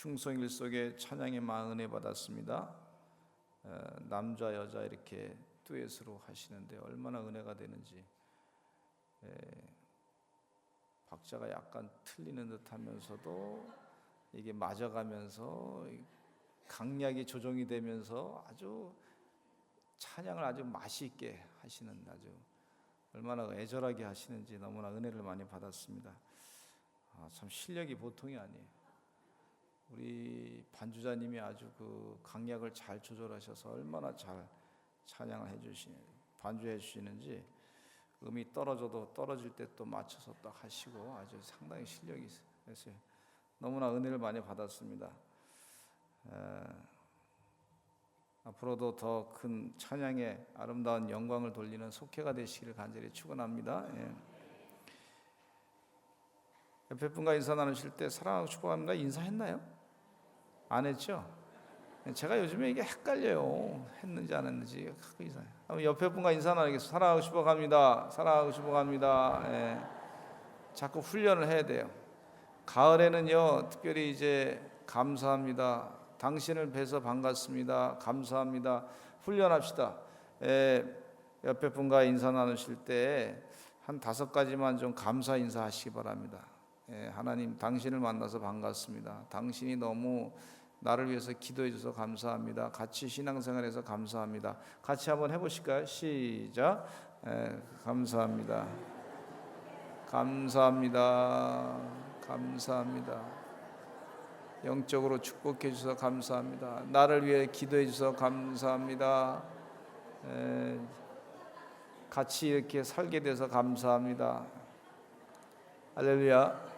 충성일 속에 찬양의 마음 은혜 받았습니다. 남자 여자 이렇게 듀엣으로 하시는데 얼마나 은혜가 되는지. 박자가 약간 틀리는 듯하면서도 이게 맞아가면서 강약이 조정이 되면서 아주 찬양을 아주 맛이 있게 하시는, 아주 얼마나 애절하게 하시는지 너무나 은혜를 많이 받았습니다. 참 실력이 보통이 아니에요. 우리 반주자님이 아주 그 강약을 잘 조절하셔서 얼마나 잘 찬양을 반주해 주시는지, 음이 떨어져도 떨어질 때 또 맞춰서 딱 하시고 아주 상당히 실력이 있어요. 너무나 은혜를 많이 받았습니다. 앞으로도 더 큰 찬양의 아름다운 영광을 돌리는 속회가 되시기를 간절히 축원합니다. 옆에 분과 인사 나누실 때 사랑하고 축복합니다 인사했나요? 안 했죠? 제가 요즘에 이게 헷갈려요. 했는지 안 했는지 가끔 이상해요. 한번 옆에 분과 인사 나누겠습니다. 사랑하고 축복합니다. 사랑하고 축복합니다. 자꾸 훈련을 해야 돼요. 가을에는요, 특별히 이제 감사합니다. 당신을 뵈서 반갑습니다. 감사합니다. 훈련합시다. 옆에 분과 인사 나누실 때 한 5가지만 좀 감사 인사하시기 바랍니다. 하나님, 당신을 만나서 반갑습니다. 당신이 너무 나를 위해서 기도해 주셔서 감사합니다. 같이 신앙생활해서 감사합니다. 같이 한번 해보실까요? 시작. 감사합니다. 감사합니다. 감사합니다. 영적으로 축복해 주셔서 감사합니다. 나를 위해 기도해 주셔서 감사합니다. 같이 이렇게 살게 돼서 감사합니다. 할렐루야.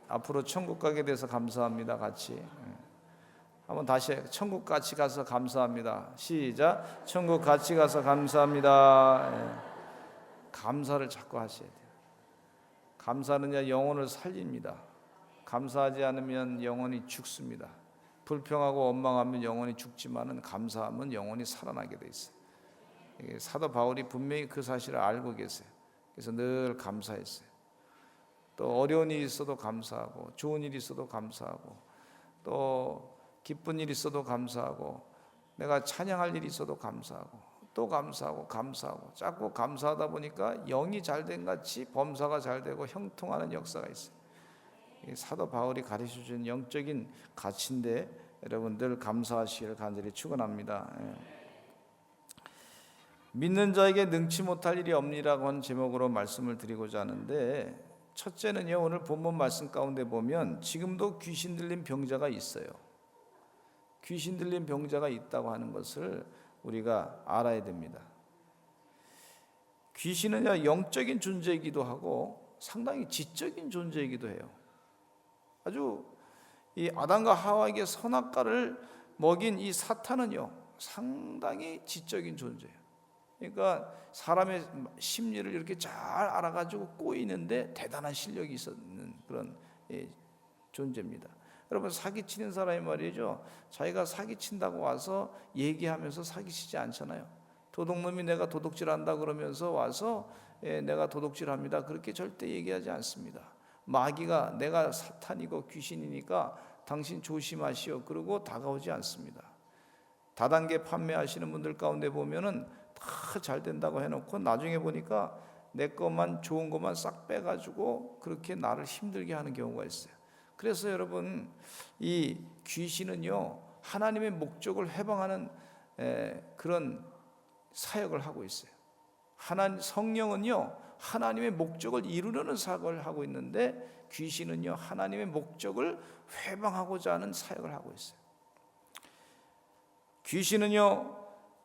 앞으로 천국 가게 돼서 감사합니다. 같이 한번 다시 천국 같이 가서 감사합니다. 시작. 천국 같이 가서 감사합니다. 감사를 자꾸 하셔야 돼요. 감사는요, 영혼을 살립니다. 감사하지 않으면 영혼이 죽습니다. 불평하고 원망하면 영혼이 죽지만은 감사하면 영혼이 살아나게 돼 있어요. 사도 바울이 분명히 그 사실을 알고 계세요. 그래서 늘 감사했어요. 또 어려운 일이 있어도 감사하고, 좋은 일이 있어도 감사하고, 또 기쁜 일이 있어도 감사하고, 내가 찬양할 일이 있어도 감사하고, 또 감사하고 감사하고, 자꾸 감사하다 보니까 영이 잘된 같이 범사가 잘 되고 형통하는 역사가 있어요. 사도 바울이 가르쳐준 영적인 가치인데 여러분들 감사하시기를 간절히 축원합니다. 믿는 자에게 능치 못할 일이 없니라고 하는 제목으로 말씀을 드리고자 하는데, 첫째는요, 오늘 본문 말씀 가운데 보면 지금도 귀신 들린 병자가 있어요. 귀신 들린 병자가 있다고 하는 것을 우리가 알아야 됩니다. 귀신은요, 영적인 존재이기도 하고 상당히 지적인 존재이기도 해요. 아주 이 아담과 하와에게 선악과를 먹인 이 사탄은요, 상당히 지적인 존재예요. 그러니까 사람의 심리를 이렇게 잘 알아가지고 꼬이는데 대단한 실력이 있는 그런 존재입니다. 여러분, 사기치는 사람이 말이죠, 자기가 사기친다고 와서 얘기하면서 사기치지 않잖아요. 도둑놈이 내가 도둑질한다 그러면서 와서 내가 도둑질합니다, 그렇게 절대 얘기하지 않습니다. 마귀가 내가 사탄이고 귀신이니까 당신 조심하시오 그러고 다가오지 않습니다. 다단계 판매하시는 분들 가운데 보면은 다 잘 된다고 해놓고 나중에 보니까 내 것만 좋은 것만 싹 빼가지고 그렇게 나를 힘들게 하는 경우가 있어요. 그래서 여러분, 이 귀신은요, 하나님의 목적을 해방하는 그런 사역을 하고 있어요. 성령은요, 하나님의 목적을 이루려는 사역을 하고 있는데, 귀신은요, 하나님의 목적을 회방하고자 하는 사역을 하고 있어요. 귀신은요,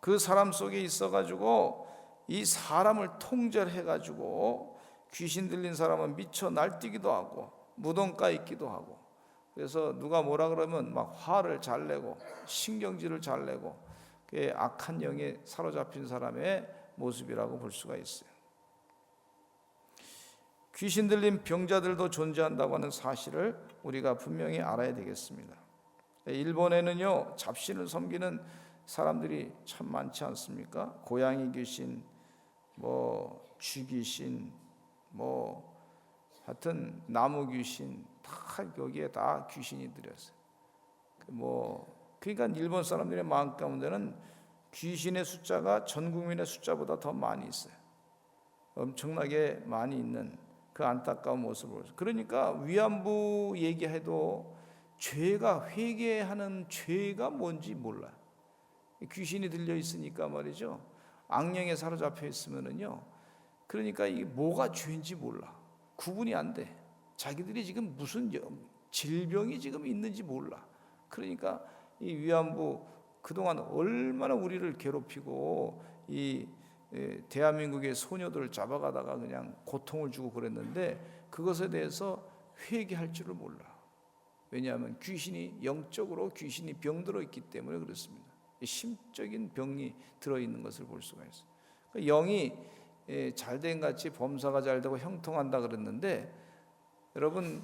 그 사람 속에 있어가지고 이 사람을 통제해가지고 귀신 들린 사람은 미쳐 날뛰기도 하고 무덤가에 있기도 하고, 그래서 누가 뭐라 그러면 막 화를 잘 내고 신경질을 잘 내고, 그게 악한 영에 사로잡힌 사람의 모습이라고 볼 수가 있어요. 귀신 들린 병자들도 존재한다고 하는 사실을 우리가 분명히 알아야 되겠습니다. 일본에는요, 잡신을 섬기는 사람들이 참 많지 않습니까? 고양이 귀신, 쥐귀신, 하여튼 나무 귀신, 다 여기에 다 귀신이 들였어요. 그러니까 일본 사람들의 마음 가운데는 귀신의 숫자가 전 국민의 숫자보다 더 많이 있어요. 엄청나게 많이 있는 그 안타까운 모습을 보여요. 그러니까 위안부 얘기해도 죄가, 회개하는 죄가 뭔지 몰라요. 귀신이 들려 있으니까 말이죠. 악령에 사로잡혀 있으면은요, 그러니까 이게 뭐가 죄인지 몰라. 구분이 안 돼. 자기들이 지금 무슨 질병이 지금 있는지 몰라. 그러니까 이 위안부 그동안 얼마나 우리를 괴롭히고 이 대한민국의 소녀들을 잡아가다가 그냥 고통을 주고 그랬는데, 그것에 대해서 회개할 줄을 몰라. 왜냐하면 귀신이, 영적으로 귀신이 병들어 있기 때문에 그렇습니다. 심적인 병이 들어있는 것을 볼 수가 있어요. 영이 잘된 같이 범사가 잘되고 형통한다 그랬는데, 여러분,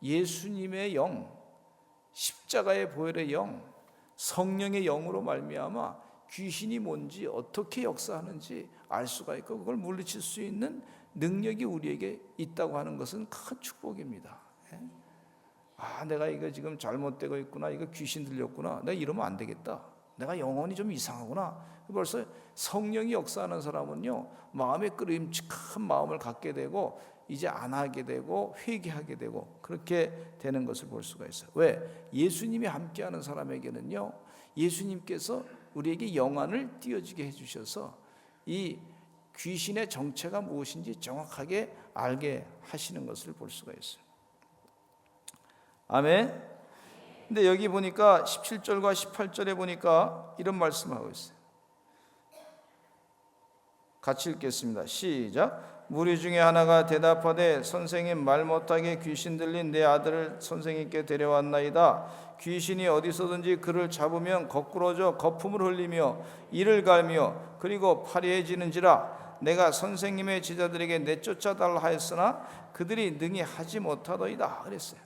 예수님의 영, 십자가의 보혈의 영, 성령의 영으로 말미암아 귀신이 뭔지 어떻게 역사하는지 알 수가 있고, 그걸 물리칠 수 있는 능력이 우리에게 있다고 하는 것은 큰 축복입니다. 내가 이거 지금 잘못되고 있구나, 이거 귀신 들렸구나, 내가 이러면 안 되겠다, 내가 영혼이 좀 이상하구나. 벌써 성령이 역사하는 사람은요, 마음의 끄림칙한 마음을 갖게 되고 이제 안 하게 되고 회개하게 되고 그렇게 되는 것을 볼 수가 있어요. 왜? 예수님이 함께하는 사람에게는요, 예수님께서 우리에게 영안을 띄어주게 해주셔서 이 귀신의 정체가 무엇인지 정확하게 알게 하시는 것을 볼 수가 있어요. 아멘. 근데 여기 보니까 17절과 18절에 보니까 이런 말씀을 하고 있어요. 같이 읽겠습니다. 시작. 무리 중에 하나가 대답하되 선생님, 말 못하게 귀신 들린 내 아들을 선생님께 데려왔나이다. 귀신이 어디서든지 그를 잡으면 거꾸러져 거품을 흘리며 이를 갈며 그리고 파리해지는지라. 내가 선생님의 제자들에게 내쫓아 달라 하였으나 그들이 능히 하지 못하더이다 그랬어요.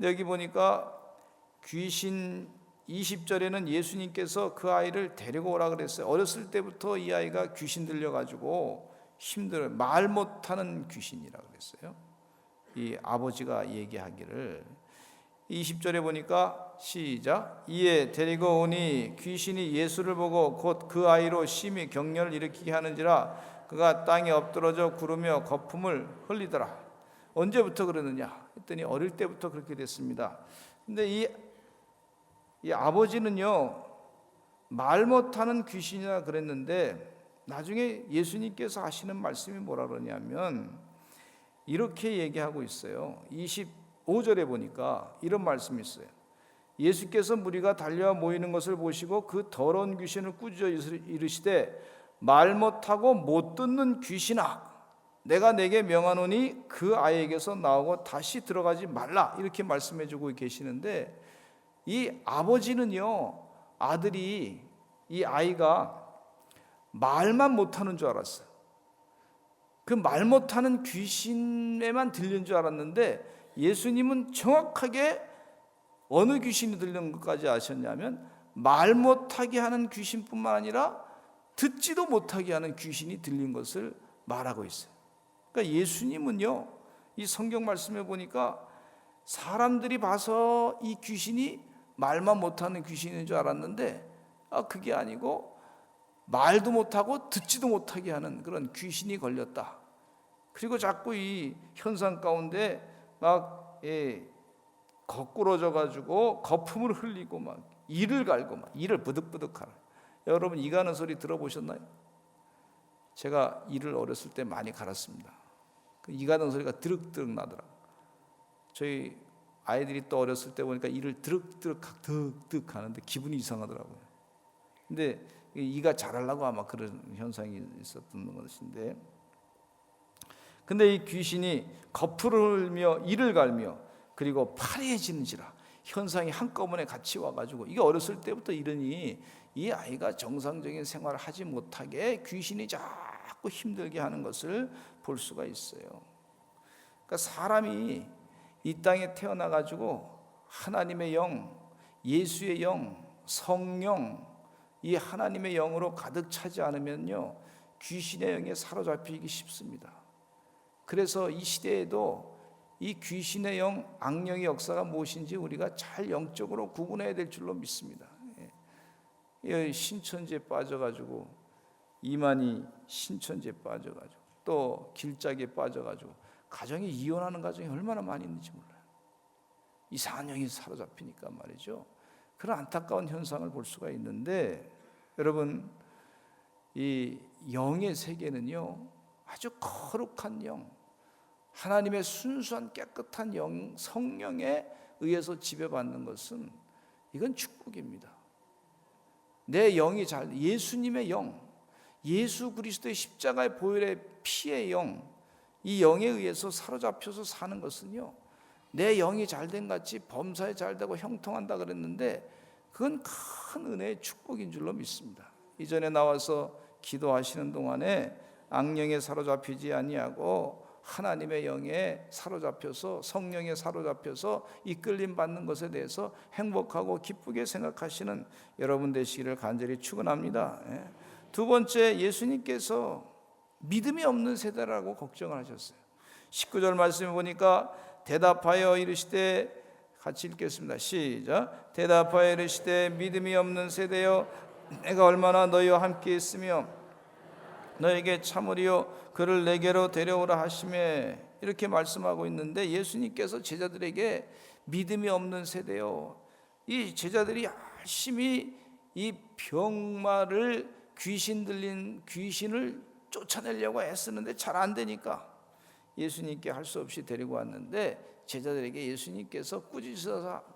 여기 보니까 귀신 20절에는 예수님께서 그 아이를 데리고 오라 그랬어요. 어렸을 때부터 이 아이가 귀신 들려가지고 힘들어요. 말 못하는 귀신이라 그랬어요. 이 아버지가 얘기하기를. 20절에 보니까 시작. 이에 데리고 오니 귀신이 예수를 보고 곧 그 아이로 심히 격려를 일으키게 하는지라. 그가 땅에 엎드러져 구르며 거품을 흘리더라. 언제부터 그러느냐 했더니 어릴 때부터 그렇게 됐습니다. 근데 이 아버지는요, 말 못하는 귀신이라 그랬는데 나중에 예수님께서 하시는 말씀이 뭐라 그러냐면 이렇게 얘기하고 있어요. 25절에 보니까 이런 말씀이 있어요. 예수께서 무리가 달려와 모이는 것을 보시고 그 더러운 귀신을 꾸짖어 이르시되 말 못하고 못 듣는 귀신아, 내가 내게 명하노니 그 아이에게서 나오고 다시 들어가지 말라, 이렇게 말씀해 주고 계시는데, 이 아버지는요, 아들이, 이 아이가 말만 못하는 줄 알았어요. 그 말 못하는 귀신에만 들린 줄 알았는데 예수님은 정확하게 어느 귀신이 들린 것까지 아셨냐면 말 못하게 하는 귀신뿐만 아니라 듣지도 못하게 하는 귀신이 들린 것을 말하고 있어요. 그러니까 예수님은요, 이 성경 말씀에 보니까 사람들이 봐서 이 귀신이 말만 못하는 귀신인 줄 알았는데 그게 아니고 말도 못하고 듣지도 못하게 하는 그런 귀신이 걸렸다. 그리고 자꾸 이 현상 가운데 막 거꾸러져 가지고 거품을 흘리고 막 이를 갈고 막 이를 부득부득하라. 여러분, 이 가는 소리 들어보셨나요? 제가 이를 어렸을 때 많이 갈았습니다. 이 가는 소리가 드륵드륵 나더라고요. 저희 아이들이 또 어렸을 때 보니까 이를 드륵드륵 하는데 기분이 이상하더라고요. 근데 이가 자라려고 아마 그런 현상이 있었던 것인데, 근데 이 귀신이 거풀을 흘며 이를 갈며 그리고 파리해지는지라 현상이 한꺼번에 같이 와가지고, 이게 어렸을 때부터 이러니 이 아이가 정상적인 생활을 하지 못하게 귀신이 자꾸 힘들게 하는 것을 볼 수가 있어요. 그러니까 사람이 이 땅에 태어나가지고 하나님의 영, 예수의 영, 성령, 이 하나님의 영으로 가득 차지 않으면요, 귀신의 영에 사로잡히기 쉽습니다. 그래서 이 시대에도 이 귀신의 영, 악령의 역사가 무엇인지 우리가 잘 영적으로 구분해야 될 줄로 믿습니다. 신천지에 빠져가지고, 이만희 신천지에 빠져가지고, 또 길짝에 빠져가지고 가정이 이혼하는 가정이 얼마나 많이 있는지 몰라요. 이상한 영이 사로잡히니까 말이죠. 그런 안타까운 현상을 볼 수가 있는데, 여러분, 이 영의 세계는요, 아주 거룩한 영, 하나님의 순수한 깨끗한 영, 성령에 의해서 지배받는 것은 이건 축복입니다. 내 영이 예수님의 영, 예수 그리스도의 십자가의 보혈의 피의 영, 이 영에 의해서 사로잡혀서 사는 것은요, 내 영이 잘된 같이 범사에 잘되고 형통한다 그랬는데, 그건 큰 은혜의 축복인 줄로 믿습니다. 이전에 나와서 기도하시는 동안에 악령에 사로잡히지 아니하고 하나님의 영에 사로잡혀서, 성령에 사로잡혀서 이끌림 받는 것에 대해서 행복하고 기쁘게 생각하시는 여러분 되시기를 간절히 축원합니다. 두 번째, 예수님께서 믿음이 없는 세대라고 걱정을 하셨어요. 19절 말씀에 보니까 대답하여 이르시되, 같이 읽겠습니다. 시작. 대답하여 이르시되 믿음이 없는 세대여, 내가 얼마나 너희와 함께 있으며 너에게 참으리요 그를 내게로 데려오라 하시매, 이렇게 말씀하고 있는데, 예수님께서 제자들에게 믿음이 없는 세대요, 이 제자들이 열심히 이 병마를, 귀신 들린 귀신을 쫓아내려고 애쓰는데 잘 안 되니까 예수님께 할 수 없이 데리고 왔는데, 제자들에게 예수님께서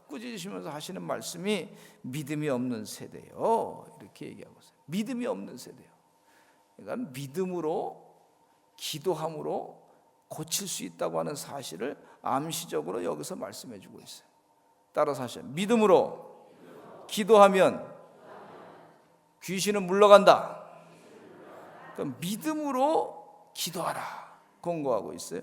꾸짖으시면서 하시는 말씀이 믿음이 없는 세대요, 이렇게 얘기하고 있어요. 믿음이 없는 세대요. 그러니까 믿음으로, 기도함으로 고칠 수 있다고 하는 사실을 암시적으로 여기서 말씀해 주고 있어요. 따라서 하셔요. 믿음으로 기도하면 귀신은 물러간다. 그럼 믿음으로 기도하라 권고하고 있어요.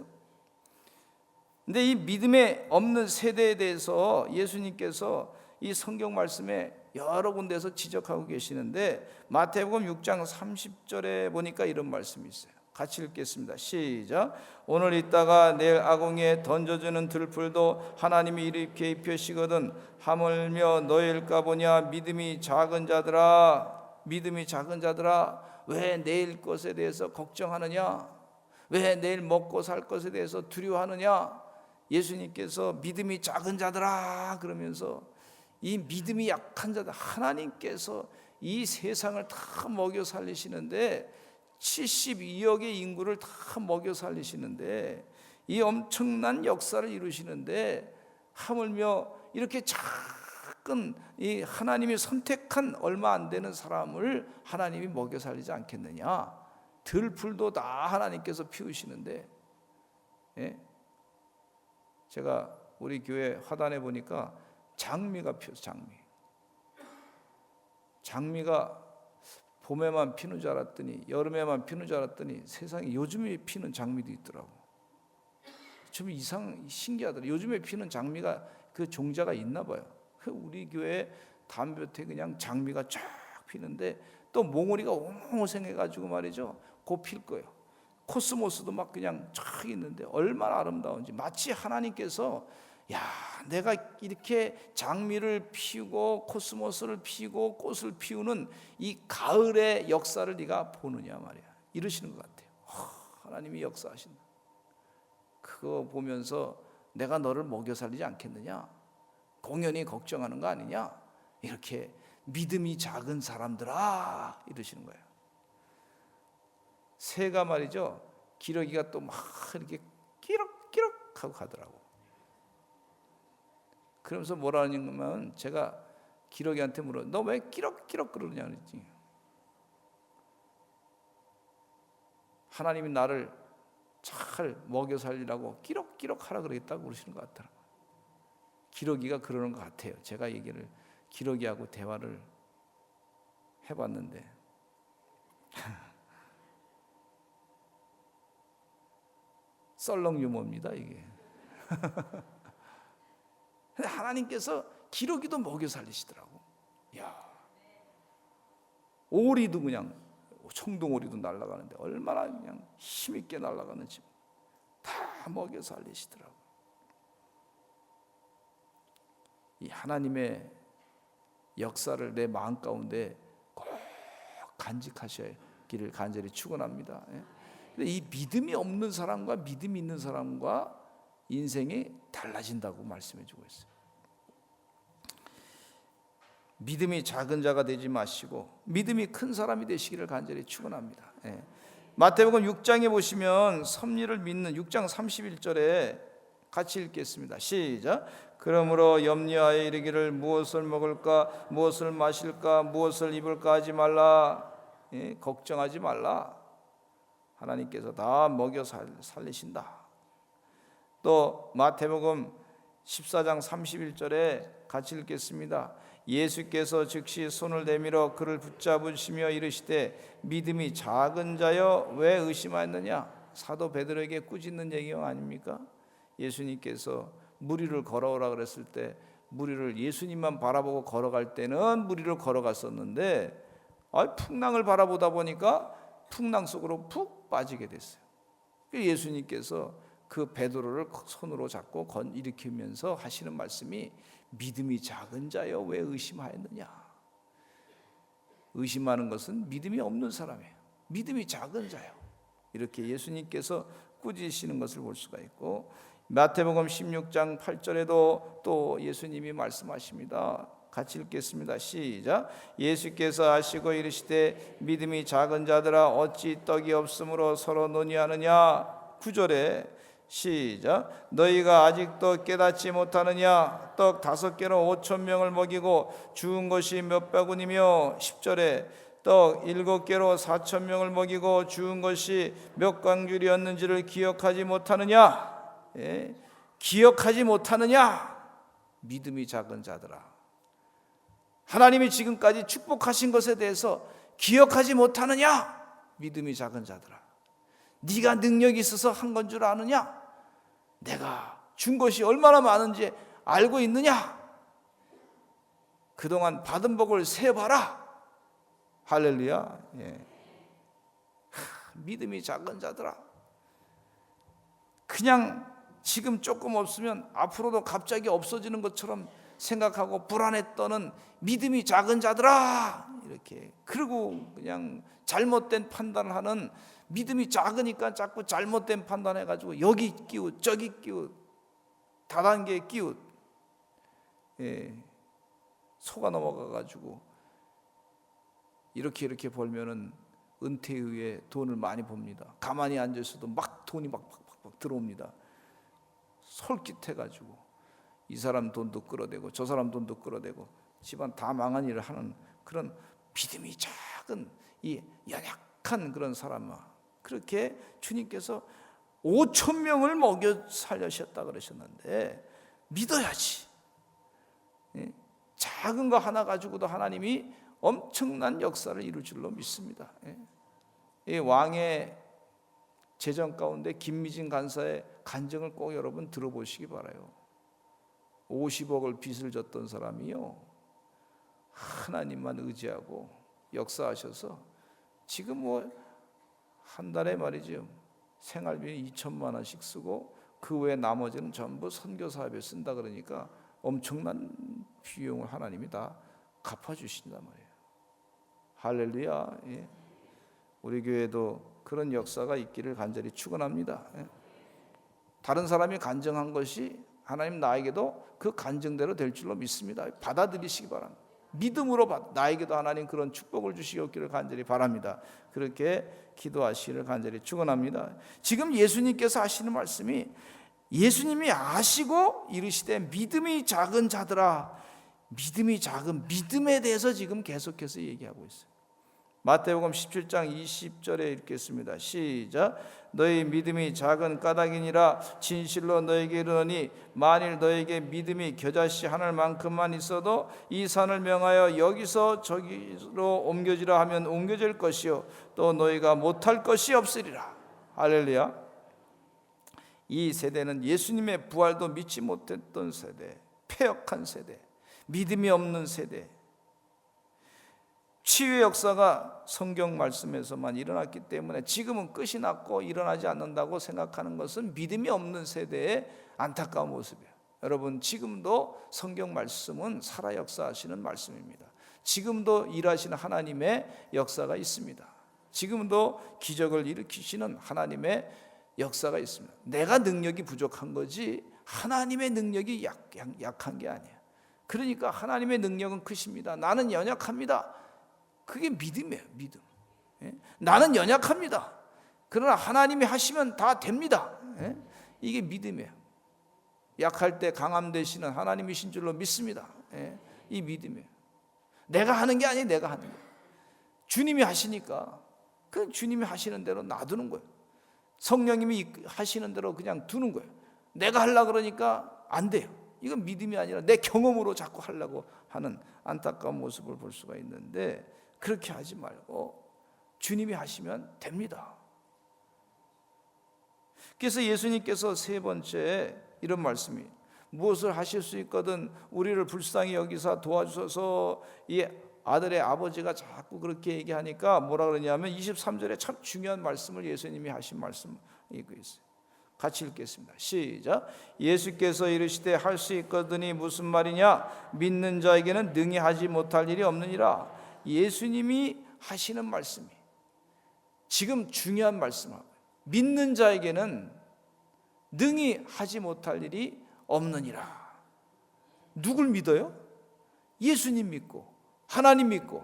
근데 이 믿음에 없는 세대에 대해서 예수님께서 이 성경 말씀에 여러 군데에서 지적하고 계시는데, 마태복음 6장 30절에 보니까 이런 말씀이 있어요. 같이 읽겠습니다. 시작. 오늘 있다가 내일 아궁이에 던져주는 들풀도 하나님이 이렇게 입혀시거든 하물며 너희일까 보냐. 믿음이 작은 자들아, 믿음이 작은 자들아, 왜 내일 것에 대해서 걱정하느냐? 왜 내일 먹고 살 것에 대해서 두려워하느냐? 예수님께서 믿음이 작은 자들아 그러면서, 이 믿음이 약한 자들, 하나님께서 이 세상을 다 먹여 살리시는데, 72억의 인구를 다 먹여 살리시는데, 이 엄청난 역사를 이루시는데, 하물며 이렇게 작은 이 하나님이 선택한 얼마 안 되는 사람을 하나님이 먹여 살리지 않겠느냐? 들풀도 다 하나님께서 피우시는데, 제가 우리 교회 화단에 보니까 장미가 피었어요. 장미가 봄에만 피는 줄 알았더니, 여름에만 피는 줄 알았더니 세상에 요즘에 피는 장미도 있더라고. 좀 신기하더라고요. 요즘에 피는 장미가 그 종자가 있나 봐요. 우리 교회 담벼에 그냥 장미가 쫙 피는데, 또 몽우리가 옹호생해가지고 말이죠, 곧 필 거예요. 코스모스도 막 그냥 쫙 있는데 얼마나 아름다운지, 마치 하나님께서, 야, 내가 이렇게 장미를 피우고 코스모스를 피우고 꽃을 피우는 이 가을의 역사를 네가 보느냐 말이야, 이러시는 것 같아요. 하나님이 역사하신다. 그거 보면서 내가 너를 먹여 살리지 않겠느냐, 공연히 걱정하는 거 아니냐, 이렇게 믿음이 작은 사람들아 이러시는 거예요. 새가 말이죠, 기러기가 또 막 이렇게 끼럭끼럭 하고 가더라고. 그러면서 뭐라 하냐면, 제가 기러기한테 물어. 너 왜 끼럭끼럭 그러냐 그랬지. 하나님이 나를 잘 먹여 살리라고 끼럭끼럭 하라 그랬다고 그러시는 것 같더라고요. 기러기가 그러는 것 같아요. 제가 얘기를 기러기하고 대화를 해봤는데 썰렁 유머입니다 이게. 근데 하나님께서 기러기도 먹여 살리시더라고. 야, 오리도 그냥 청동오리도 날아가는데 얼마나 그냥 힘있게 날아가는지 다 먹여 살리시더라고. 이 하나님의 역사를 내 마음 가운데 꼭 간직하시기를 간절히 축원합니다. 근데 이 믿음이 없는 사람과 믿음이 있는 사람과 인생이 달라진다고 말씀해 주고 있어요. 믿음이 작은 자가 되지 마시고 믿음이 큰 사람이 되시기를 간절히 축원합니다. 마태복음 6장에 보시면 섭리를 믿는 6장 31절에 같이 읽겠습니다. 시작. 그러므로 염려하여 이르기를 무엇을 먹을까 무엇을 마실까 무엇을 입을까 하지 말라. 걱정하지 말라. 하나님께서 다 먹여 살리신다. 또 마태복음 14장 31절에 같이 읽겠습니다. 예수께서 즉시 손을 내밀어 그를 붙잡으시며 이르시되 믿음이 작은 자여 왜 의심하였느냐. 사도 베드로에게 꾸짖는 얘기가 아닙니까? 예수님께서 무리를 걸어오라 그랬을 때 무리를 예수님만 바라보고 걸어갈 때는 무리를 걸어갔었는데 풍랑을 바라보다 보니까 풍랑 속으로 푹 빠지게 됐어요. 예수님께서 그 베드로를 손으로 잡고 일으키면서 하시는 말씀이 믿음이 작은 자여 왜 의심하였느냐. 의심하는 것은 믿음이 없는 사람이에요. 믿음이 작은 자요. 이렇게 예수님께서 꾸짖으시는 것을 볼 수가 있고 마태복음 16장 8절에도 또 예수님이 말씀하십니다. 같이 읽겠습니다. 시작. 예수께서 하시고 이르시되 믿음이 작은 자들아 어찌 떡이 없으므로 서로 논의하느냐. 9절에 시작. 너희가 아직도 깨닫지 못하느냐. 떡 5개로 5,000명을 먹이고 주운 것이 몇 바구니며. 10절에 떡 7개로 4,000명을 먹이고 주운 것이 몇 광줄이었는지를 기억하지 못하느냐. 기억하지 못하느냐. 믿음이 작은 자들아. 하나님이 지금까지 축복하신 것에 대해서 기억하지 못하느냐. 믿음이 작은 자들아. 네가 능력이 있어서 한 건 줄 아느냐. 내가 준 것이 얼마나 많은지 알고 있느냐. 그동안 받은 복을 세봐라. 할렐루야. 믿음이 작은 자들아. 그냥 지금 조금 없으면 앞으로도 갑자기 없어지는 것처럼 생각하고 불안에 떠는 믿음이 작은 자들아. 이렇게 그리고 그냥 잘못된 판단을 하는 믿음이 작으니까 자꾸 잘못된 판단해가지고 여기 끼웃 저기 끼웃 다단계 끼웃 속아 넘어가가지고 이렇게 벌면은 은퇴 후에 돈을 많이 봅니다. 가만히 앉아있어도 막 돈이 막 들어옵니다. 솔깃해가지고 이 사람 돈도 끌어대고 저 사람 돈도 끌어대고 집안 다 망한 일을 하는 그런 믿음이 작은 이 연약한 그런 사람아. 그렇게 주님께서 5,000명을 먹여 살려셨다 그러셨는데 믿어야지. 작은 거 하나 가지고도 하나님이 엄청난 역사를 이룰 줄로 믿습니다. 이 왕의 재정 가운데 김미진 간사의 간증을 꼭 여러분 들어보시기 바라요. 50억을 빚을 졌던 사람이요, 하나님만 의지하고 역사하셔서 지금 뭐 한 달에 말이죠 생활비 2천만 원씩 쓰고 그 외에 나머지는 전부 선교 사업에 쓴다. 그러니까 엄청난 비용을 하나님이 다 갚아주신단 말이에요. 할렐루야. 우리 교회도 그런 역사가 있기를 간절히 축원합니다. 다른 사람이 간증한 것이 하나님 나에게도 그 간증대로 될 줄로 믿습니다. 받아들이시기 바랍니다. 믿음으로 나에게도 하나님 그런 축복을 주시기를 간절히 바랍니다. 그렇게 기도하시기를 간절히 축원합니다. 지금 예수님께서 하시는 말씀이 예수님이 아시고 이르시되 믿음이 작은 자들아 믿음이 작은 믿음에 대해서 지금 계속해서 얘기하고 있어요. 마태복음 17장 20절에 읽겠습니다. 시작. 너희 믿음이 작은 까닭이니라. 진실로 너에게 이르노니 만일 너에게 믿음이 겨자씨 하늘만큼만 있어도 이 산을 명하여 여기서 저기로 옮겨지라 하면 옮겨질 것이요 또 너희가 못할 것이 없으리라. 할렐루야. 이 세대는 예수님의 부활도 믿지 못했던 세대, 패역한 세대, 믿음이 없는 세대. 치유의 역사가 성경 말씀에서만 일어났기 때문에 지금은 끝이 났고 일어나지 않는다고 생각하는 것은 믿음이 없는 세대의 안타까운 모습이에요. 여러분, 지금도 성경 말씀은 살아 역사하시는 말씀입니다. 지금도 일하시는 하나님의 역사가 있습니다. 지금도 기적을 일으키시는 하나님의 역사가 있습니다. 내가 능력이 부족한 거지 하나님의 능력이 약한 게 아니에요. 그러니까 하나님의 능력은 크십니다. 나는 연약합니다. 그게 믿음이에요. 믿음. 나는 연약합니다. 그러나 하나님이 하시면 다 됩니다. 이게 믿음이에요. 약할 때 강함 되시는 하나님이신 줄로 믿습니다. 이 믿음이에요. 내가 하는 게 아니에요. 내가 하는 거예요. 주님이 하시니까 그 주님이 하시는 대로 놔두는 거예요. 성령님이 하시는 대로 그냥 두는 거예요. 내가 하려고 그러니까 안 돼요. 이건 믿음이 아니라 내 경험으로 자꾸 하려고 하는 안타까운 모습을 볼 수가 있는데, 그렇게 하지 말고 주님이 하시면 됩니다. 그래서 예수님께서 세 번째 이런 말씀이, 무엇을 하실 수 있거든 우리를 불쌍히 여기사 도와주소서. 이 아들의 아버지가 자꾸 그렇게 얘기하니까 뭐라 그러냐면 23절에 참 중요한 말씀을 예수님이 하신 말씀 이거 있어요. 같이 읽겠습니다. 시작. 예수께서 이르시되 할 수 있거든이 무슨 말이냐? 믿는 자에게는 능히 하지 못할 일이 없느니라. 예수님이 하시는 말씀이 지금 중요한 말씀하고, 믿는 자에게는 능히 하지 못할 일이 없느니라. 누굴 믿어요? 예수님 믿고 하나님 믿고.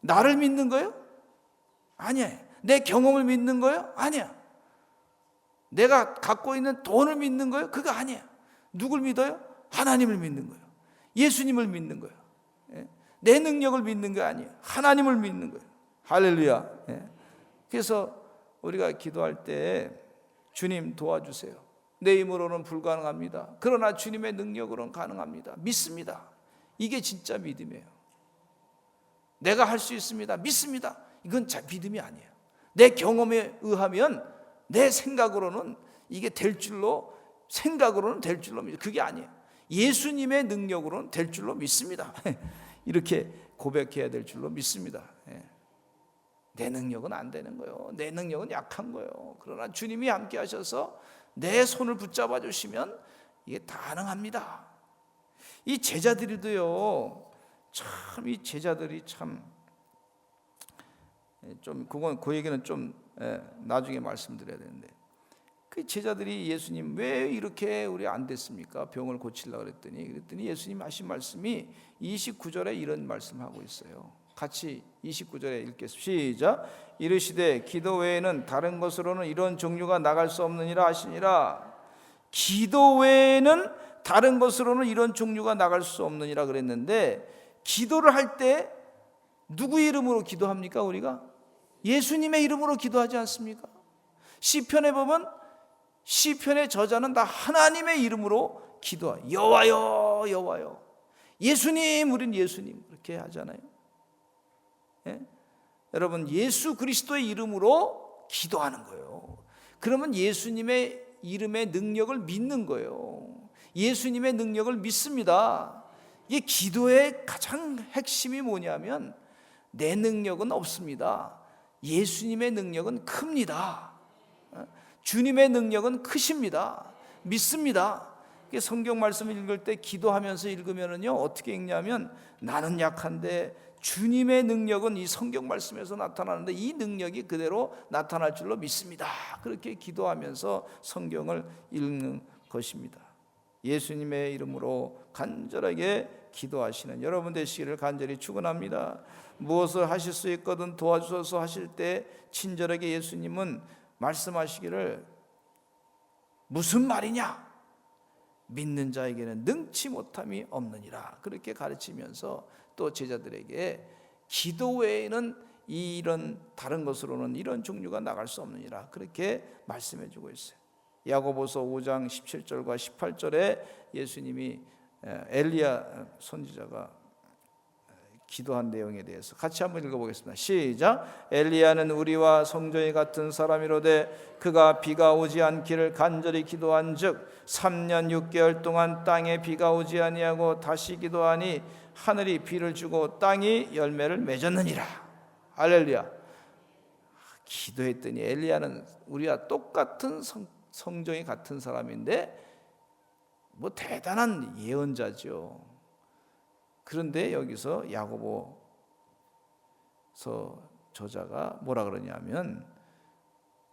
나를 믿는 거예요? 아니야. 내 경험을 믿는 거예요? 아니야. 내가 갖고 있는 돈을 믿는 거예요? 그거 아니야. 누굴 믿어요? 하나님을 믿는 거예요. 예수님을 믿는 거예요. 내 능력을 믿는 거 아니에요. 하나님을 믿는 거예요. 할렐루야. 그래서 우리가 기도할 때 주님 도와주세요. 내 힘으로는 불가능합니다. 그러나 주님의 능력으로는 가능합니다. 믿습니다. 이게 진짜 믿음이에요. 내가 할 수 있습니다. 믿습니다. 이건 믿음이 아니에요. 내 경험에 의하면 내 생각으로는 이게 될 줄로, 생각으로는 될 줄로 믿어요. 그게 아니에요. 예수님의 능력으로는 될 줄로 믿습니다. 이렇게 고백해야 될 줄로 믿습니다. 내 능력은 안 되는 거예요. 내 능력은 약한 거예요. 그러나 주님이 함께 하셔서 내 손을 붙잡아 주시면 이게 가능합니다. 이 제자들도요, 참 이 제자들이 참 좀 그건 그 얘기는 좀 나중에 말씀드려야 되는데, 그 제자들이 예수님 왜 이렇게 우리 안 됐습니까? 병을 고치려고 그랬더니 예수님 하신 말씀이 29절에 이런 말씀하고 있어요. 같이 29절에 읽겠습니다. 시작. 이르시되 기도 외에는 다른 것으로는 이런 종류가 나갈 수 없느니라 하시니라. 기도 외에는 다른 것으로는 이런 종류가 나갈 수 없느니라 그랬는데, 기도를 할 때 누구 이름으로 기도합니까? 우리가 예수님의 이름으로 기도하지 않습니까? 시편에 보면 시편의 저자는 다 하나님의 이름으로 기도해요. 여호와여 여호와여. 예수님, 우린 예수님 그렇게 하잖아요. 여러분, 예수 그리스도의 이름으로 기도하는 거예요. 그러면 예수님의 이름의 능력을 믿는 거예요. 예수님의 능력을 믿습니다. 이게 기도의 가장 핵심이 뭐냐면, 내 능력은 없습니다. 예수님의 능력은 큽니다. 주님의 능력은 크십니다. 믿습니다. 성경 말씀을 읽을 때 기도하면서 읽으면요, 어떻게 읽냐면, 나는 약한데 주님의 능력은 이 성경 말씀에서 나타나는데 이 능력이 그대로 나타날 줄로 믿습니다. 그렇게 기도하면서 성경을 읽는 것입니다. 예수님의 이름으로 간절하게 기도하시는 여러분 되시기를 간절히 축원합니다. 무엇을 하실 수 있거든 도와주소서 하실 때 친절하게 예수님은 말씀하시기를, 무슨 말이냐? 믿는 자에게는 능치 못함이 없느니라. 그렇게 가르치면서 또 제자들에게 기도 외에는 이런 다른 것으로는 이런 종류가 나갈 수 없느니라. 그렇게 말씀해 주고 있어요. 야고보서 5장 17절과 18절에 예수님이 엘리야 선지자가 기도한 내용에 대해서 같이 한번 읽어보겠습니다. 시작. 엘리야는 우리와 성전이 같은 사람이로되 그가 비가 오지 않기를 간절히 기도한즉 3년 6개월 동안 땅에 비가 오지 아니하고 다시 기도하니 하늘이 비를 주고 땅이 열매를 맺었느니라. 할렐루야. 기도했더니 엘리야는 우리와 똑같은 성정이 같은 사람인데 뭐 대단한 예언자죠. 그런데 여기서 야고보서 저자가 뭐라 그러냐면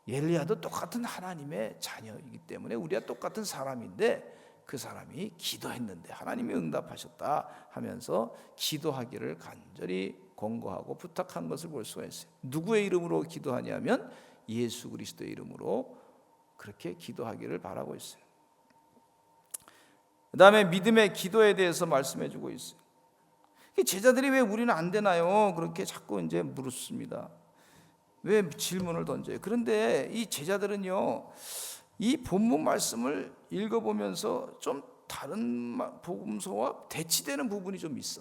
엘리야도 똑같은 하나님의 자녀이기 때문에 우리와 똑같은 사람인데 그 사람이 기도했는데 하나님이 응답하셨다 하면서 기도하기를 간절히 권고하고 부탁한 것을 볼 수가 있어요. 누구의 이름으로 기도하냐면 예수 그리스도의 이름으로 그렇게 기도하기를 바라고 있어요. 그 다음에 믿음의 기도에 대해서 말씀해 주고 있어요. 제자들이 왜 우리는 안 되나요? 그렇게 자꾸 이제 물었습니다. 왜 질문을 던져요? 그런데 이 제자들은요, 이 본문 말씀을 읽어보면서 좀 다른 복음서와 대치되는 부분이 좀 있어.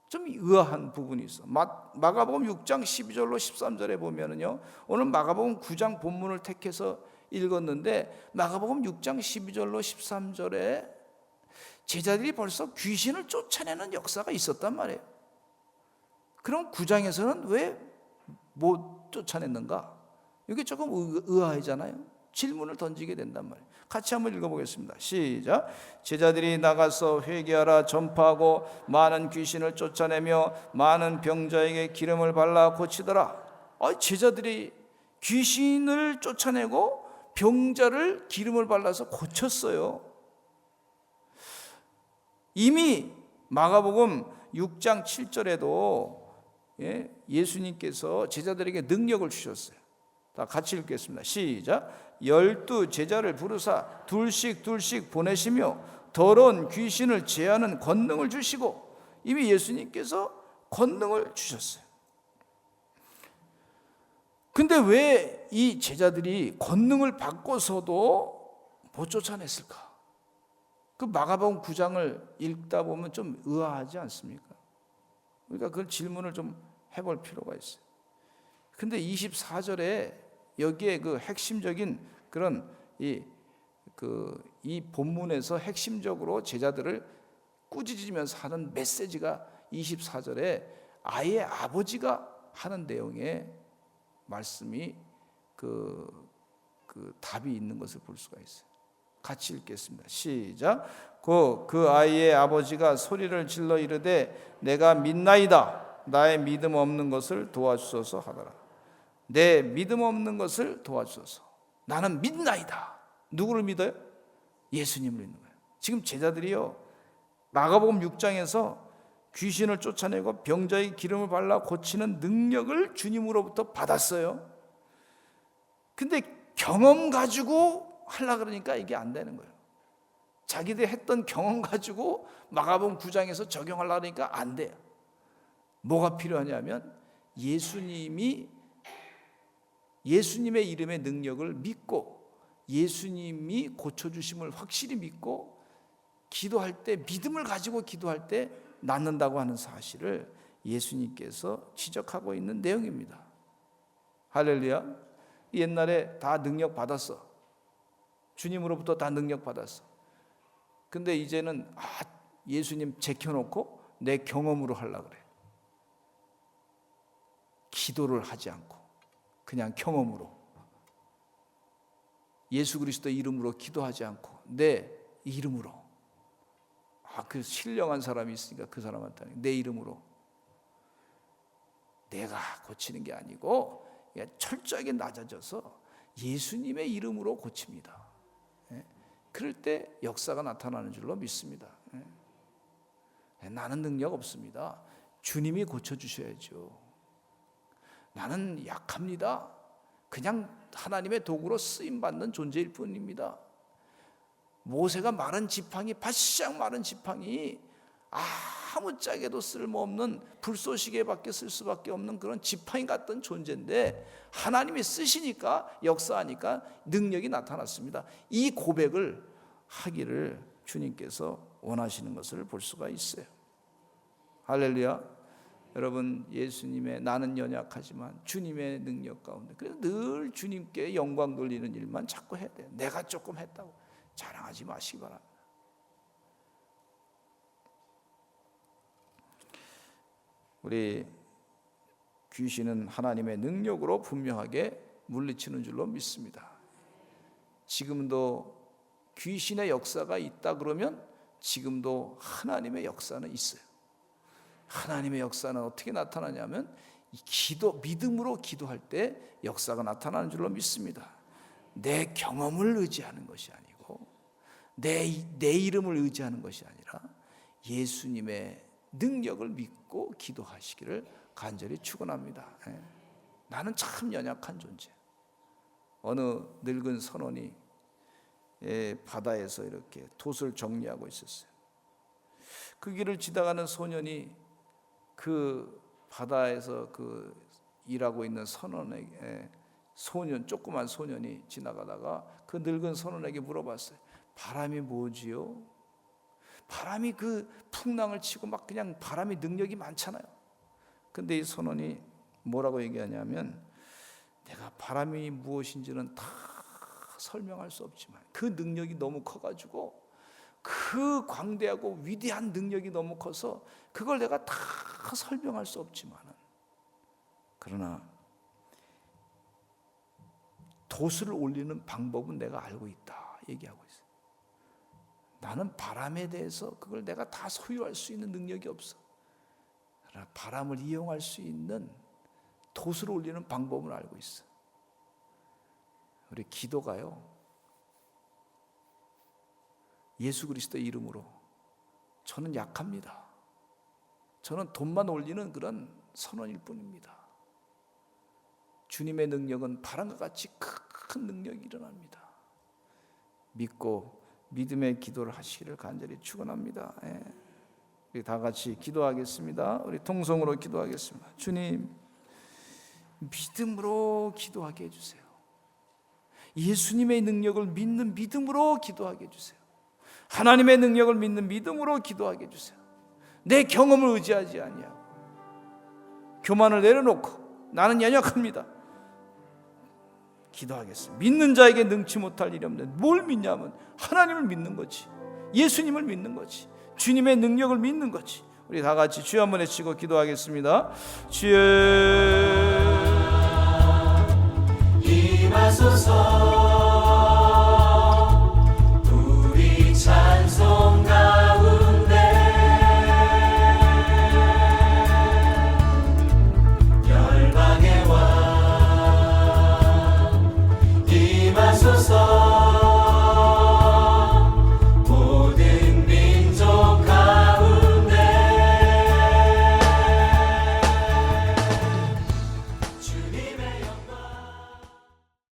좀 의아한 부분이 있어. 마가복음 6장 12절로 13절에 보면은요, 오늘 마가복음 9장 본문을 택해서 읽었는데 마가복음 6장 12절로 13절에 제자들이 벌써 귀신을 쫓아내는 역사가 있었단 말이에요. 그럼 9장에서는 왜 못 쫓아냈는가? 이게 조금 의아하잖아요. 질문을 던지게 된단 말이에요. 같이 한번 읽어보겠습니다. 시작. 제자들이 나가서 회개하라 전파하고 많은 귀신을 쫓아내며 많은 병자에게 기름을 발라 고치더라. 제자들이 귀신을 쫓아내고 병자를 기름을 발라서 고쳤어요. 이미 마가복음 6장 7절에도 예수님께서 제자들에게 능력을 주셨어요. 다 같이 읽겠습니다. 시작. 12 제자를 부르사 둘씩 보내시며 더러운 귀신을 제하는 권능을 주시고, 이미 예수님께서 권능을 주셨어요. 근데 왜 이 제자들이 권능을 받고서도 못 쫓아냈을까? 그 마가복음 9장을 읽다 보면 좀 의아하지 않습니까? 그러니까 그 질문을 좀 해볼 필요가 있어요. 근데 24절에 여기에 그 핵심적인 그런 이 본문에서 핵심적으로 제자들을 꾸짖으면서 하는 메시지가 24절에 아이의 아버지가 하는 내용의 말씀이 그 답이 있는 것을 볼 수가 있어요. 같이 읽겠습니다. 시작. 그 아이의 아버지가 소리를 질러 이르되 내가 믿나이다. 나의 믿음 없는 것을 도와주소서 하더라. 내 믿음 없는 것을 도와주소서. 나는 믿나이다. 누구를 믿어요? 예수님을 믿는 거예요. 지금 제자들이요, 마가복음 6장에서 귀신을 쫓아내고 병자의 기름을 발라 고치는 능력을 주님으로부터 받았어요. 근데 경험 가지고 하려고 그러니까 이게 안 되는 거예요. 자기들 했던 경험 가지고 마가복음 9장에서 적용하려고 그러니까 안 돼요. 뭐가 필요하냐면 예수님의 이름의 능력을 믿고 예수님이 고쳐주심을 확실히 믿고 기도할 때, 믿음을 가지고 기도할 때 낫는다고 하는 사실을 예수님께서 지적하고 있는 내용입니다. 할렐루야. 옛날에 다 능력 받았어. 주님으로부터 다 능력 받았어. 근데 이제는 예수님 제켜놓고 내 경험으로 하려고 그래. 기도를 하지 않고 그냥 경험으로, 예수 그리스도의 이름으로 기도하지 않고 내 이름으로, 그 신령한 사람이 있으니까 그 사람한테 내 이름으로, 내가 고치는 게 아니고 철저하게 낮아져서 예수님의 이름으로 고칩니다. 그럴 때 역사가 나타나는 줄로 믿습니다. 나는 능력 없습니다. 주님이 고쳐주셔야죠. 나는 약합니다. 그냥 하나님의 도구로 쓰임받는 존재일 뿐입니다. 모세가 마른 지팡이, 바싹 마른 지팡이, 아무짝에도 쓸모없는 불쏘시개밖에 쓸 수밖에 없는 그런 지팡이 같던 존재인데 하나님이 쓰시니까, 역사하니까 능력이 나타났습니다. 이 고백을 하기를 주님께서 원하시는 것을 볼 수가 있어요. 할렐루야. 여러분, 예수님의 나는 연약하지만 주님의 능력 가운데, 그래서 늘 주님께 영광 돌리는 일만 자꾸 해야 돼요. 내가 조금 했다고 자랑하지 마시기 바랍니다. 우리 귀신은 하나님의 능력으로 분명하게 물리치는 줄로 믿습니다. 지금도 귀신의 역사가 있다 그러면 지금도 하나님의 역사는 있어요. 하나님의 역사는 어떻게 나타나냐면 믿음으로 기도할 때 역사가 나타나는 줄로 믿습니다. 내 경험을 의지하는 것이 아니고 내 이름을 의지하는 것이 아니라 예수님의 능력을 믿고 기도하시기를 간절히 축원합니다. 나는 참 연약한 존재. 어느 늙은 선원이 바다에서 이렇게 돛을 정리하고 있었어요. 그 길을 지나가는 소년이 그 바다에서 그 일하고 있는 선원에게, 조그만 소년이 지나가다가 그 늙은 선원에게 물어봤어요. 바람이 뭐지요? 바람이 그 풍랑을 치고 막 그냥 바람이 능력이 많잖아요. 근데 이 선원이 뭐라고 얘기하냐면, 내가 바람이 무엇인지는 다 설명할 수 없지만 그 능력이 너무 커가지고, 그 광대하고 위대한 능력이 너무 커서 그걸 내가 다 설명할 수 없지만은, 그러나 돛을 올리는 방법은 내가 알고 있다 얘기하고 있어요. 나는 바람에 대해서 그걸 내가 다 소유할 수 있는 능력이 없어. 그러나 바람을 이용할 수 있는 돛을 올리는 방법을 알고 있어. 우리 기도가요, 예수 그리스도의 이름으로, 저는 약합니다. 저는 돈만 올리는 그런 선원일 뿐입니다. 주님의 능력은 바람과 같이 큰 능력이 일어납니다. 믿고 믿음의 기도를 하시기를 간절히 축원합니다. 우리 다 같이 기도하겠습니다. 우리 통성으로 기도하겠습니다. 주님, 믿음으로 기도하게 해주세요. 예수님의 능력을 믿는 믿음으로 기도하게 해주세요. 하나님의 능력을 믿는 믿음으로 기도하게 해주세요. 내 경험을 의지하지 아니하고 교만을 내려놓고 나는 연약합니다. 기도하겠습니다. 믿는 자에게 능치 못할 일이 없는데, 뭘 믿냐면 하나님을 믿는 거지, 예수님을 믿는 거지, 주님의 능력을 믿는 거지. 우리 다 같이 주여 한번 외치고 기도하겠습니다. 주여